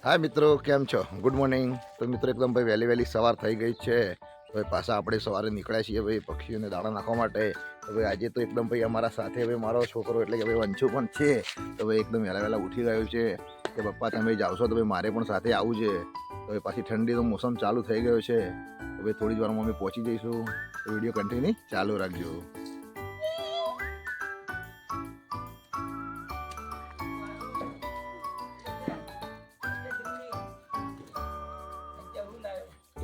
હા મિત્રો, કેમ છો? Good morning. તો મિત્રો એકદમ ભાઈ વહેલી વહેલી સવાર થઈ ગઈ છે. તો ભાઈ પાછા આપણે સવારે નીકળ્યા છીએ ભાઈ પક્ષીઓને દાણા નાખવા માટે. તો ભાઈ આજે તો એકદમ ભાઈ અમારા સાથે ભાઈ મારો છોકરો એટલે કે ભાઈ વંશુ પણ છે. તો ભાઈ એકદમ વહેલા વહેલા ઉઠી ગયો છે કે પપ્પા તમે જાઓ છો તો ભાઈ મારે પણ સાથે આવવું છે. તો ભાઈ પાછી ઠંડીનો મોસમ ચાલુ થઈ ગયો છે. તો ભાઈ થોડી જ વારમાં અમે પહોંચી જઈશું. તો વિડીયો કન્ટિન્યુ ચાલુ રાખજો.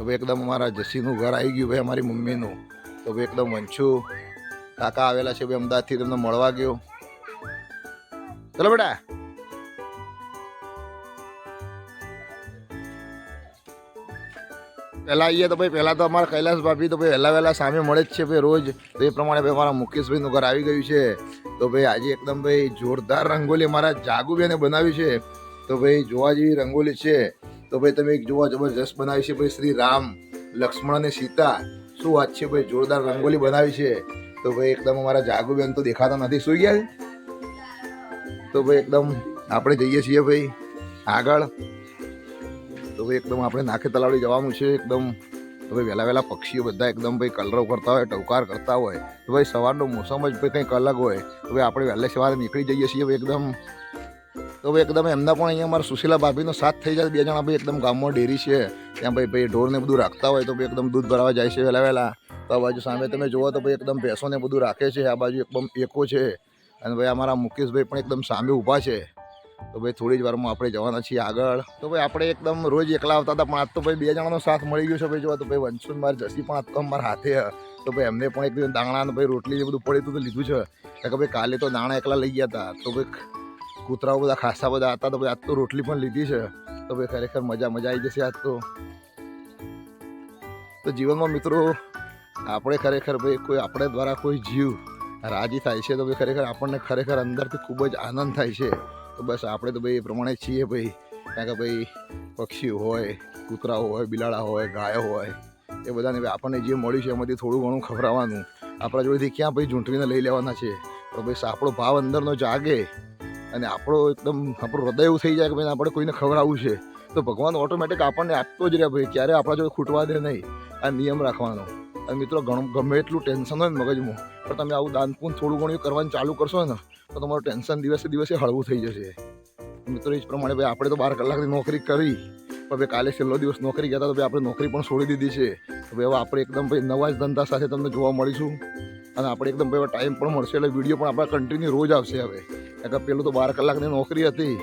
તો ભાઈ એકદમ અમારા જસીનું ઘર આવી ગયું ભાઈ અમારી મમ્મીનું. તો ભાઈ એકદમ વંશુ કાકા આવેલા છે ભાઈ અમદાવાદથી, તમને મળવા ગયો. ચલો બેટા. પહેલાં આવીએ તો ભાઈ પહેલાં તો અમારા કૈલાસ ભાભી તો ભાઈ વહેલા વહેલા સામે મળે જ છે ભાઈ રોજ. તો એ પ્રમાણે ભાઈ અમારા મુકેશભાઈનું ઘર આવી ગયું છે. તો ભાઈ આજે એકદમ ભાઈ જોરદાર રંગોલી અમારા જાગુબેને બનાવી છે. તો ભાઈ જોવા જેવી રંગોલી છે. તો ભાઈ તમે એક જોવા જબરજસ્ત બનાવી છે ભાઈ, શ્રી રામ લક્ષ્મણ અને સીતા. શું વાત છે ભાઈ, જોરદાર રંગોલી બનાવી છે. તો ભાઈ એકદમ અમારા જાગુબેન તો દેખાતા નથી, સુઈ ગયા. તો ભાઈ એકદમ આપણે જઈએ છીએ ભાઈ આગળ. તો ભાઈ એકદમ આપણે નાખે તલાવડી જવાનું છે એકદમ. તો ભાઈ વહેલા વહેલા પક્ષીઓ બધા એકદમ ભાઈ કલરવ કરતા હોય, ટવકાર કરતા હોય. તો ભાઈ સવારનો મોસમ જ ભાઈ કંઈક અલગ હોય. તો ભાઈ આપણે વહેલા સવારે નીકળી જઈએ છીએ ભાઈ એકદમ. તો ભાઈ એકદમ એમના પણ અહીંયા અમારા સુશીલા ભાભીનો સાથ થઈ જાય. બે જણા ભાઈ એકદમ ગામમાં ડેરી છે ત્યાં ભાઈ ઢોરને બધું રાખતા હોય. તો ભાઈ એકદમ દૂધ ભરાવા જાય છે વહેલા વહેલા. તો આ બાજુ સામે તમે જુઓ તો ભાઈ એકદમ ભેંસોને બધું રાખે છે. આ બાજુ એકદમ એકો છે. અને ભાઈ અમારા મુકેશભાઈ પણ એકદમ સામે ઊભા છે. તો ભાઈ થોડી જ વારમાં આપણે જવાના છીએ આગળ. તો ભાઈ આપણે એકદમ રોજ એકલા આવતા હતા, પણ આજ તો ભાઈ બે જણાનો સાથ મળી ગયો છે ભાઈ. જો તો ભાઈ વંશુન મારી જસી પણ આજ તો અમારા હાથે. તો ભાઈ એમને પણ એક દાણા ભાઈ રોટલી બધું પડ્યું હતું તો લીધું છે કે ભાઈ કાલે તો દાણા એકલા લઈ ગયા હતા. તો ભાઈ કૂતરાઓ બધા ખાસા બધા હતા. તો ભાઈ આજ તો રોટલી પણ લીધી છે. તો ભાઈ ખરેખર મજા આવી જશે આજ તો. તો જીવનમાં મિત્રો આપણે ખરેખર ભાઈ કોઈ આપણે દ્વારા કોઈ જીવ રાજી થાય છે તો ભાઈ ખરેખર આપણને ખરેખર અંદરથી ખૂબ જ આનંદ થાય છે. તો બસ આપણે તો ભાઈ એ પ્રમાણે છીએ ભાઈ. કારણ કે ભાઈ પક્ષીઓ હોય, કૂતરાઓ હોય, બિલાડા હોય, ગાયો હોય, એ બધાને આપણને જે મળ્યું છે એમાંથી થોડું ઘણું ખવડાવવાનું. આપણા જોડેથી ક્યાં ભાઈ ઝૂંટવીને લઈ લેવાના છે. તો ભાઈ આપણો ભાવ અંદરનો જાગે અને આપણો એકદમ આપણું હૃદય એવું થઈ જાય કે ભાઈ આપણે કોઈને ખવડાવવું છે. તો ભગવાન ઓટોમેટિક આપણને આપતો જ રહે ભાઈ, ક્યારે આપણા જોડે ખૂટવા દે નહીં. આ નિયમ રાખવાનો. અને મિત્રો ગમે એટલું ટેન્શન હોય ને મગજમાં, પણ તમે આવું દાનપૂન થોડું ઘણું કરવાનું ચાલુ કરશો ને તો તમારું ટેન્શન દિવસે દિવસે હળવું થઈ જશે. મિત્રો એ જ પ્રમાણે ભાઈ આપણે તો 12 કલાકની નોકરી કરી, પણ ભાઈ કાલે છેલ્લો દિવસ નોકરી ગયા હતા. તો ભાઈ આપણે નોકરી પણ છોડી દીધી છે. તો ભાઈ હવે આપણે એકદમ ભાઈ નવા જ ધંધા સાથે તમને જોવા મળીશું. અને આપણે એકદમ ભાઈ ટાઈમ પણ મળશે એટલે વિડીયો પણ આપણા કન્ટિન્યુ રોજ આવશે હવે. કારણ કે પેલું તો 12 કલાકની નોકરી હતી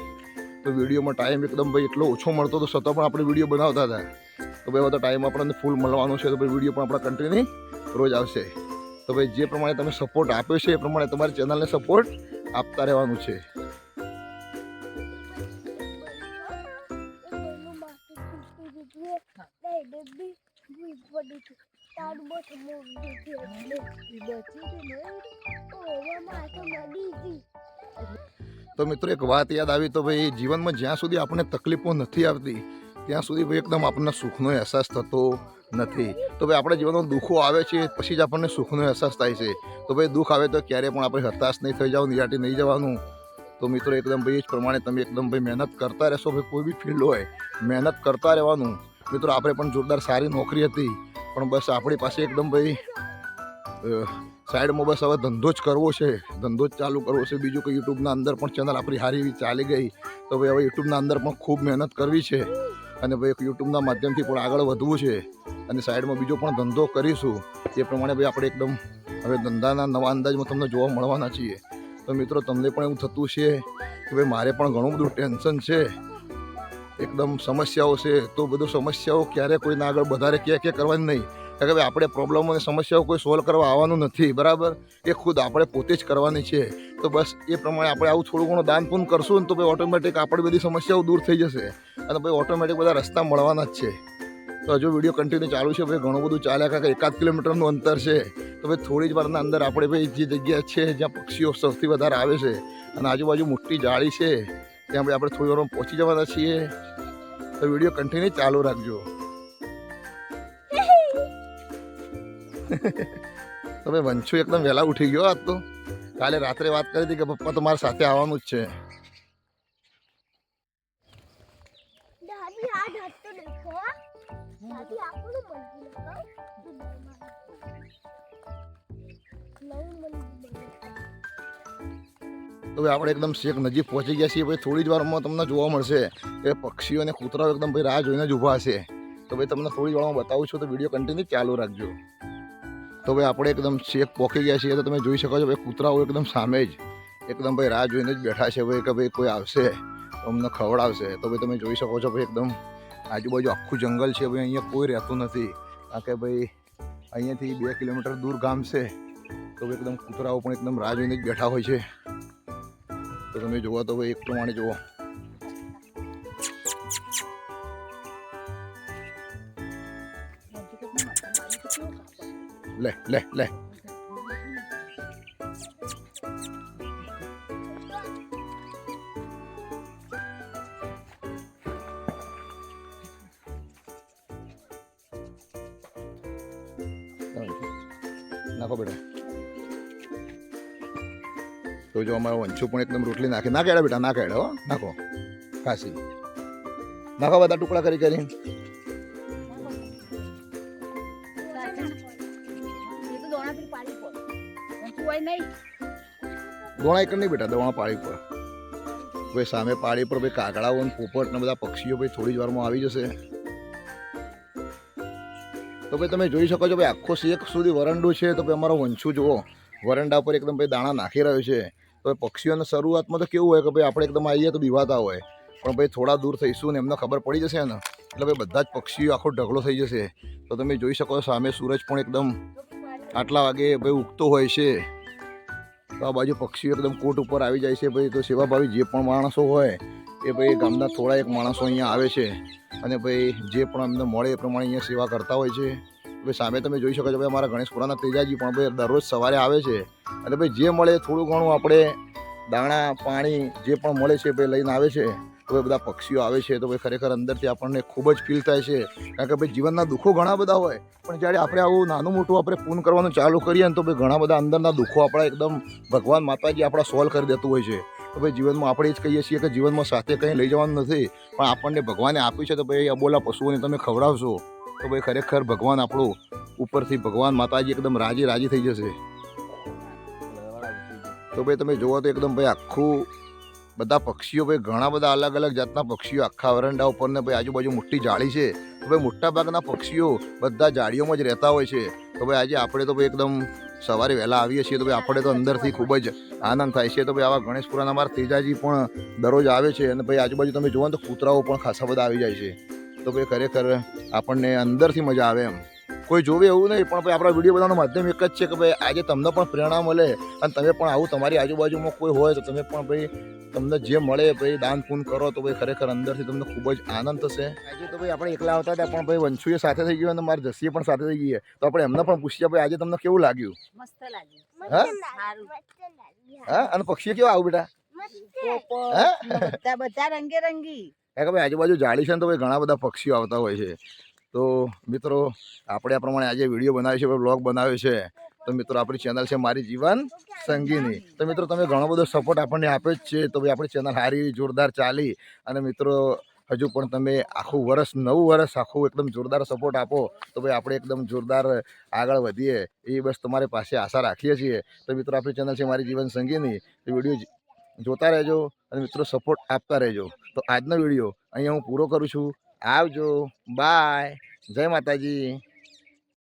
તો વિડીયોમાં ટાઈમ એકદમ ભાઈ એટલો ઓછો મળતો તો છતાં પણ આપણે વિડીયો બનાવતા હતા. તો ભાઈ હવે તો ટાઈમ આપણને ફૂલ મળવાનો છે. તો ભાઈ વિડીયો પણ આપણા કન્ટિન્યુ રોજ આવશે. તો ભાઈ જે પ્રમાણે તમે સપોર્ટ આપ્યો છે એ પ્રમાણે તમારી ચેનલને સપોર્ટ આપતા રહેવાનું છે. તો મિત્રો એક વાત યાદ આવી. તો ભાઈ જીવનમાં જ્યાં સુધી આપણને તકલીફો નથી આવતી ત્યાં સુધી ભાઈ એકદમ આપણને સુખનો અહેસાસ થતો નથી. તો ભાઈ આપણા જીવનમાં દુઃખો આવે છે પછી જ આપણને સુખનો અહેસાસ થાય છે. તો ભાઈ દુઃખ આવે તો ક્યારેય પણ આપણે હતાશ નહીં થઈ જવાનું, નિરાટી નહીં જવાનું. તો મિત્રો એકદમ ભાઈ એ જ પ્રમાણે તમે એકદમ ભાઈ મહેનત કરતા રહેશો. ભાઈ કોઈ બી ફિલ્ડ હોય મહેનત કરતા રહેવાનું. મિત્રો આપણે પણ જોરદાર સારી નોકરી હતી, પણ બસ આપણી પાસે એકદમ ભાઈ સાઈડમાં બસ હવે ધંધો જ કરવો છે, ધંધો જ ચાલુ કરવો છે. બીજું કે યુટ્યુબના અંદર પણ ચેનલ આપણી સારી એવી ચાલી ગઈ. તો ભાઈ હવે યુટ્યુબના અંદર પણ ખૂબ મહેનત કરવી છે. અને ભાઈ યુટ્યુબના માધ્યમથી પણ આગળ વધવું છે. અને સાઈડમાં બીજો પણ ધંધો કરીશું. એ પ્રમાણે ભાઈ આપણે એકદમ હવે ધંધાના નવા અંદાજમાં તમને જોવા મળવાના છીએ. તો મિત્રો તમને પણ એવું થતું છે કે ભાઈ મારે પણ ઘણું બધું ટેન્શન છે, એકદમ સમસ્યાઓ છે. તો બધું સમસ્યાઓ ક્યારે કોઈને આગળ વધારે ક્યાં કરવાની નહીં. કારણ કે ભાઈ આપણે પ્રોબ્લેમો અને સમસ્યાઓ કોઈ સોલ્વ કરવા આવવાનું નથી, બરાબર. એ ખુદ આપણે પોતે જ કરવાની છે. તો બસ એ પ્રમાણે આપણે આવું થોડું ઘણું દાન પૂન કરશું ને તો ભાઈ ઓટોમેટિક આપણી બધી સમસ્યાઓ દૂર થઈ જશે. અને ભાઈ ઓટોમેટિક બધા રસ્તા મળવાના જ છે. તો હજુ વિડીયો કન્ટિન્યુ ચાલુ છે ભાઈ. ઘણું બધું ચાલ્યા કારણ કે 1 કિલોમીટરનું અંતર છે. તો ભાઈ થોડી જ વારના અંદર આપણે ભાઈ જે જગ્યા છે જ્યાં પક્ષીઓ સૌથી વધારે આવે છે અને આજુબાજુ મોટી જાળી છે ત્યાં ભાઈ આપણે થોડી વારમાં પહોંચી જવાના છીએ. તો વિડીયો કન્ટિન્યુ ચાલુ રાખજો. તો ભાઈ વંશુ એકદમ વહેલા ઉઠી ગયો આજ તો. કાલે રાત્રે વાત કરી હતી કે પપ્પા તો મારા સાથે આવવાનું જ છે. દાદી આ હાથ તો દેખો દાદી આપણું મંદિર લગાવ નવું મંદિર તો ભાઈ આપણે એકદમ શેખ નજીક પહોંચી ગયા છીએ ભાઈ થોડી જ વારમાં તમને જોવા મળશે કે પક્ષીઓ અને કૂતરાઓ એકદમ ભાઈ રાહ જોઈને જ ઊભા હશે તો ભાઈ તમને થોડી જ વારમાં બતાવું છું તો વિડીયો કન્ટિન્યુ ચાલુ રાખજો તો ભાઈ આપણે એકદમ શેખ પહોંચી ગયા છીએ તો તમે જોઈ શકો છો ભાઈ કૂતરાઓ એકદમ સામે જ એકદમ ભાઈ રાહ જોઈને જ બેઠા છે ભાઈ કે ભાઈ કોઈ આવશે તો અમને ખવડાવશે તો ભાઈ તમે જોઈ શકો છો ભાઈ એકદમ આજુબાજુ આખું જંગલ છે ભાઈ અહીંયા કોઈ રહેતું નથી કારણ કે ભાઈ અહીંયાથી 2 કિલોમીટર દૂર ગામ છે તો ભાઈ એકદમ કૂતરાઓ પણ એકદમ રાહ જોઈને જ બેઠા હોય છે તો તમે જોવો તો ભાઈ એક પ્રમાણે જુઓ લે લે લે નાખો બેટા તો જો અમારો વંશુ પણ એકદમ રોટલી નાખી ના કેડા બેટા ના કેડા હો નાખો ખાસી નાખો બધા ટુકડા કરી કરી દોણા એક નહીં બેટા દોણા પાળી પર ભાઈ સામે પાળી પર ભાઈ કાગડાઓ અને પોપટ ને બધા પક્ષીઓ ભાઈ થોડી જ વારમાં આવી જશે તો ભાઈ તમે જોઈ શકો છો ભાઈ આખો શેખ સુધી વરંડું છે તો ભાઈ અમારો વંશુ જુઓ વરંડા પર એકદમ ભાઈ દાણા નાખી રહ્યો છે તો પક્ષીઓને શરૂઆતમાં તો કેવું હોય કે ભાઈ આપણે એકદમ આવીએ તો બીવાતા હોય પણ ભાઈ થોડા દૂર થઈશું ને એમને ખબર પડી જશે ને એટલે ભાઈ બધા જ પક્ષીઓ આખો ઢગલો થઈ જશે તો તમે જોઈ શકો છો સામે સૂરજ પણ એકદમ આટલા વાગે ભાઈ ઉગતો હોય છે તો આ બાજુ પક્ષીઓ એકદમ કોટ ઉપર આવી જાય છે ભાઈ તો સેવાભાવી જે પણ માણસો હોય એ ભાઈ ગામના થોડા એક માણસો અહીંયા આવે છે અને ભાઈ જે પણ અમને મળે એ પ્રમાણે અહીંયા સેવા કરતા હોય છે ભાઈ સામે તમે જોઈ શકો છો ભાઈ અમારા ગણેશપુરાના તેજાજી પણ ભાઈ દરરોજ સવારે આવે છે અને ભાઈ જે મળે થોડું ઘણું આપણે દાણા પાણી જે પણ મળે છે ભાઈ લઈને આવે છે તો ભાઈ બધા પક્ષીઓ આવે છે તો ભાઈ ખરેખર અંદરથી આપણને ખૂબ જ ફીલ થાય છે કારણ કે ભાઈ જીવનના દુઃખો ઘણા બધા હોય પણ જ્યારે આપણે આવું નાનું મોટું આપણે પૂન કરવાનું ચાલુ કરીએ ને તો ભાઈ ઘણા બધા અંદરના દુઃખો આપણા એકદમ ભગવાન માતાજી આપણા સોલ્વ કરી દેતું હોય છે તો ભાઈ જીવનમાં આપણે જ કહીએ છીએ કે જીવનમાં સાથે કંઈ લઈ જવાનું નથી પણ આપણને ભગવાને આપ્યું છે તો ભાઈ અબોલા પશુઓને તમે ખવડાવશો તો ભાઈ ખરેખર ભગવાન આપણું ઉપરથી ભગવાન માતાજી એકદમ રાજી થઈ જશે તો ભાઈ તમે જોવો તો એકદમ ભાઈ આખું બધા પક્ષીઓ ભાઈ ઘણા બધા અલગ અલગ જાતના પક્ષીઓ આખા વરંડા ઉપર ને ભાઈ આજુબાજુ મોટી જાળી છે તો ભાઈ મોટા ભાગના પક્ષીઓ બધા જાળીઓમાં જ રહેતા હોય છે તો ભાઈ આજે આપણે તો ભાઈ એકદમ સવારે વહેલા આવીએ છીએ તો ભાઈ આપણે તો અંદરથી ખૂબ જ આનંદ થાય છે તો ભાઈ આવા ગણેશપુરાના અમારા તેજાજી પણ દરરોજ આવે છે અને ભાઈ આજુબાજુ તમે જુઓ તો કૂતરાઓ પણ ખાસા બધા આવી જાય છે તો ભાઈ ખરેખર આપણને અંદરથી મજા આવે એમ કોઈ જોવે એવું નહીં પણ ભાઈ આપણા વિડીયો બનાવવાનું માધ્યમ એક જ છે કે ભાઈ આજે તમને પણ પ્રેરણા મળે અને તમે પણ આવું તમારી આજુબાજુમાં કોઈ હોય તો તમે પણ ભાઈ તમને જે મળે ભાઈ દાન પૂન કરો તો ભાઈ ખરેખર અંદરથી તમને ખૂબ જ આનંદ થશે આજે તો ભાઈ આપણે એકલા આવતા હતા પણ ભાઈ વંશુએ સાથે થઈ ગયું અને મારી જસીએ પણ સાથે થઈ ગઈ તો આપણે એમને પણ પૂછીએ ભાઈ આજે તમને કેવું લાગ્યું મસ્ત લાગ્યું હા અને પક્ષીઓ કેવા આવું બેટા બધા રંગે રંગી કારણ કે ભાઈ આજુબાજુ જાળી છે ને તો ભાઈ ઘણા બધા પક્ષીઓ આવતા હોય છે તો મિત્રો આપણે આ પ્રમાણે આજે વિડીયો બનાવ્યો છે બ્લોગ બનાવ્યો છે તો મિત્રો આપણી ચેનલ છે મારી જીવન સંગીની તો મિત્રો તમે ઘણો બધો સપોર્ટ આપણને આપ્યો જ છે તો ભાઈ આપણી ચેનલ સારી જોરદાર ચાલી અને મિત્રો હજુ પણ તમે આખું વર્ષ નવું વર્ષ આખું એકદમ જોરદાર સપોર્ટ આપો તો ભાઈ આપણે એકદમ જોરદાર આગળ વધીએ એ બસ તમારી પાસે આશા રાખીએ છીએ તો મિત્રો આપણી ચેનલ છે મારી જીવન સંગીની તો વિડીયો જોતા રહેજો અને મિત્રો સપોર્ટ આપતા રહેજો તો આજનો વિડીયો અહીંયા હું પૂરો કરું છું આવજો બાય જય માતાજી